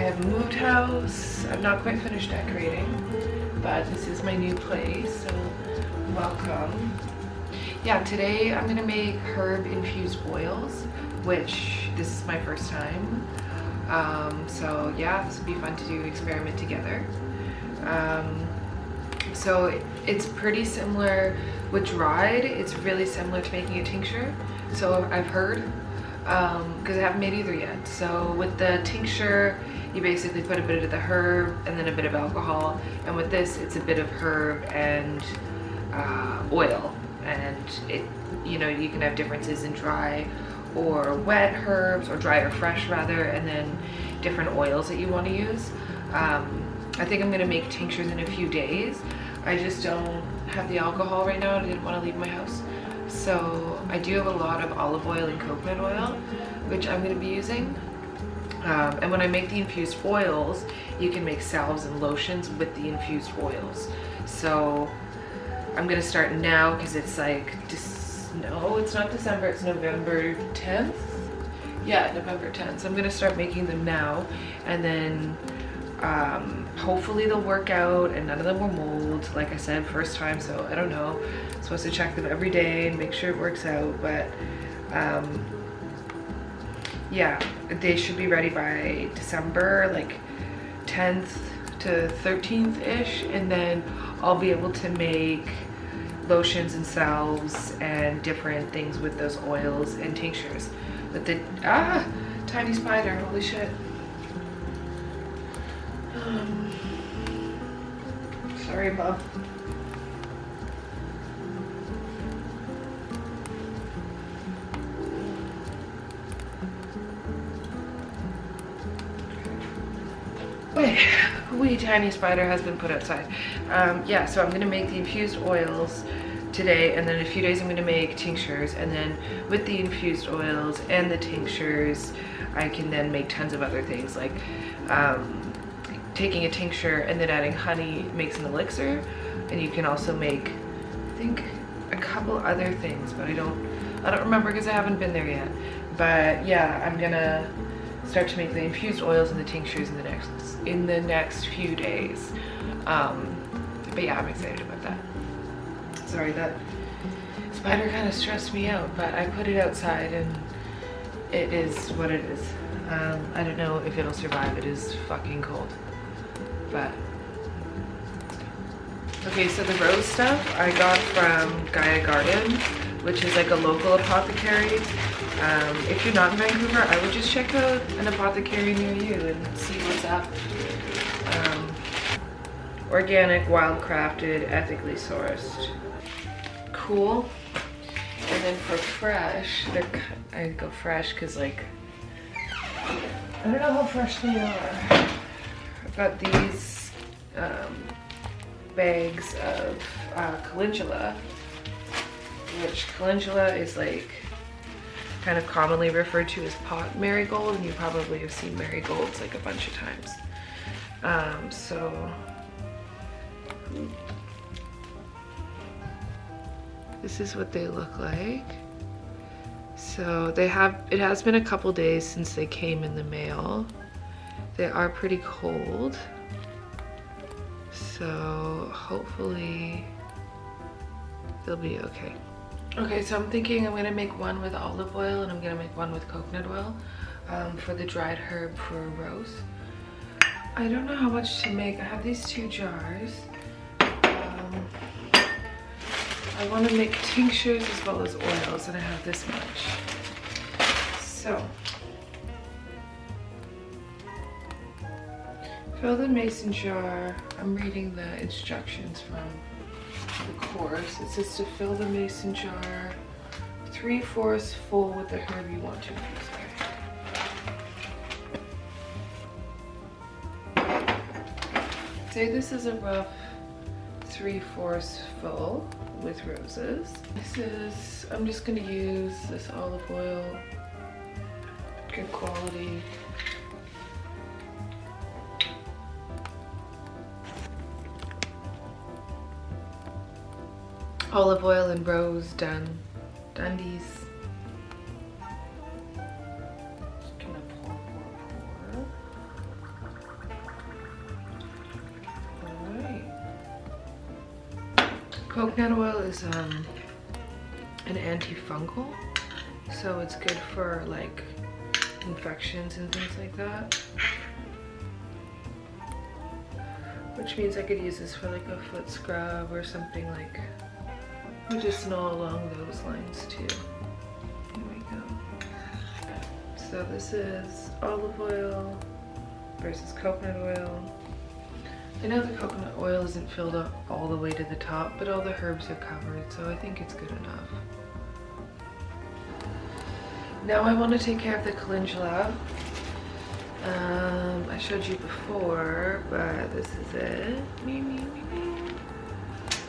have moved house. I'm not quite finished decorating, but this is my new place, so welcome. Yeah, today I'm gonna make herb infused oils, which this is my first time. So yeah, this would be fun to do an experiment together. So it's pretty similar with dried. It's really similar to making a tincture. So I've heard, because I haven't made either yet. So with the tincture, you basically put a bit of the herb and then a bit of alcohol. And with this, it's a bit of herb and oil. And it, you know, you can have differences in dry or wet herbs, or dry or fresh rather, and then different oils that you want to use. I think I'm gonna make tinctures in a few days. I just don't have the alcohol right now. I didn't want to leave my house. So I do have a lot of olive oil and coconut oil, which I'm gonna be using. And when I make the infused oils, you can make salves and lotions with the infused oils. So I'm gonna start now because it's like, no, it's not December, it's November 10th. Yeah, November 10th. So I'm gonna start making them now, and then hopefully they'll work out and none of them will mold. Like I said, first time, so I don't know. I'm supposed to check them every day and make sure it works out, but yeah, they should be ready by December, like 10th to 13th-ish, and then I'll be able to make lotions and salves and different things with those oils and tinctures. But the tiny spider, holy shit. Sorry, Bob. Wee tiny spider has been put outside. Yeah, so I'm gonna make the infused oils today, and then in a few days I'm gonna make tinctures, and then with the infused oils and the tinctures, I can then make tons of other things, like taking a tincture and then adding honey makes an elixir, and you can also make, I think, a couple other things, but I don't remember because I haven't been there yet. But yeah, I'm gonna start to make the infused oils and the tinctures in the next few days. But yeah, I'm excited about that. Sorry, that spider kind of stressed me out, but I put it outside and it is what it is. I don't know if it'll survive. It is fucking cold. But okay, so the rose stuff I got from Gaia Garden, which is like a local apothecary. If you're not in Vancouver, I would just check out an apothecary near you and see what's up. Organic, wild crafted, ethically sourced. Cool. And then for fresh, I go fresh because, like, I don't know how fresh they are. I've got these bags of calendula, which calendula is like kind of commonly referred to as pot marigold, and you probably have seen marigolds like a bunch of times. So this is what they look like. So it has been a couple days since they came in the mail. They are pretty cold, so hopefully they'll be okay. Okay, so I'm thinking I'm gonna make one with olive oil and I'm gonna make one with coconut oil for the dried herb for rose. I don't know how much to make. I have these 2 jars. I want to make tinctures as well as oils, and I have this much. So fill the mason jar. I'm reading the instructions from the course. It says to fill the mason jar 3/4 full with the herb you want to infuse. Say this is a rough 3/4 full with roses. I'm just gonna use this olive oil, good quality. Olive oil and rose Dundies. Just gonna pour. Coconut oil is an antifungal, so it's good for like infections and things like that. Which means I could use this for like a foot scrub or something like medicinal along those lines too. Here we go. So this is olive oil versus coconut oil. I know the coconut oil isn't filled up all the way to the top, but all the herbs are covered, so I think it's good enough. Now I want to take care of the calendula. I showed you before, but this is it.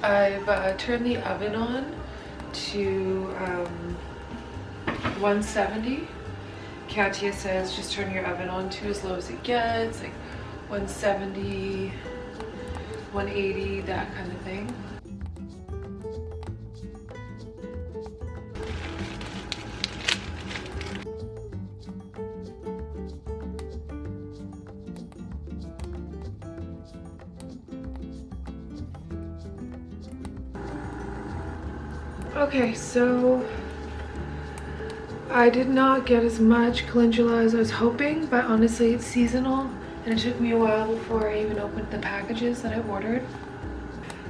I've turned the oven on to 170. Katia says just turn your oven on to as low as it gets, like 170, 180, that kind of thing. Okay, so I did not get as much calendula as I was hoping, but honestly it's seasonal and it took me a while before I even opened the packages that I ordered.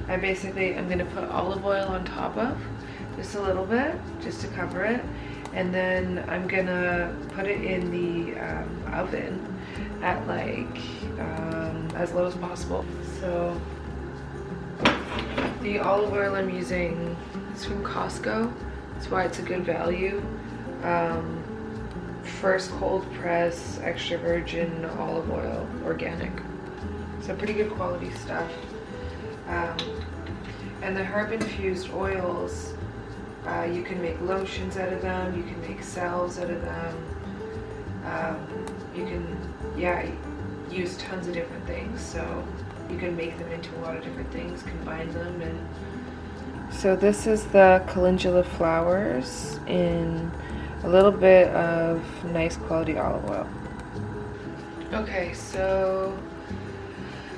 I'm gonna put olive oil on top of, just a little bit, just to cover it. And then I'm gonna put it in the oven at like as low as possible. So the olive oil I'm using is from Costco. That's why it's a good value. First cold press extra virgin olive oil, organic. So pretty good quality stuff. And the herb infused oils, you can make lotions out of them, you can make salves out of them. You can, use tons of different things. So you can make them into a lot of different things, combine them. And so this is the calendula flowers in a little bit of nice quality olive oil. Okay, so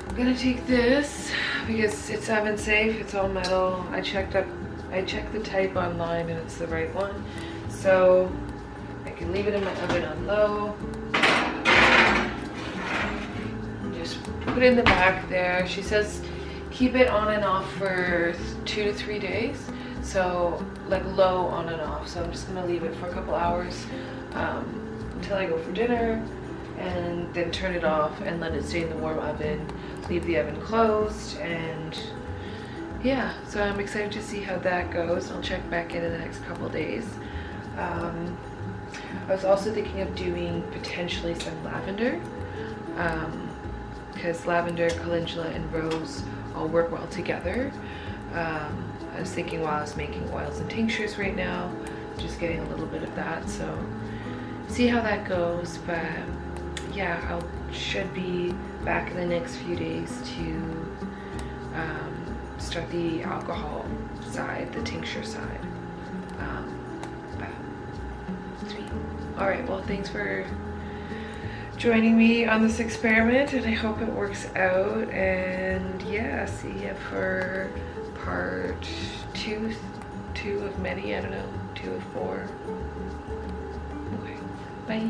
I'm gonna take this because it's oven safe, it's all metal. I checked the type online and it's the right one. So I can leave it in my oven on low. Just put it in the back there. She says keep it on and off for 2 to 3 days. So like low on and off. So I'm just gonna leave it for a couple hours until I go for dinner, and then turn it off and let it stay in the warm oven. Leave the oven closed, and yeah, so I'm excited to see how that goes. I'll check back in the next couple days. I was also thinking of doing potentially some lavender, because lavender, calendula, and rose all work well together. I was thinking while I was making oils and tinctures right now, just getting a little bit of that, so see how that goes. But yeah, I should be back in the next few days to start the alcohol side, the tincture side. But sweet. Alright, well thanks for joining me on this experiment, and I hope it works out. And yeah, see ya for part two of many, I don't know, 2 of 4. Okay, bye.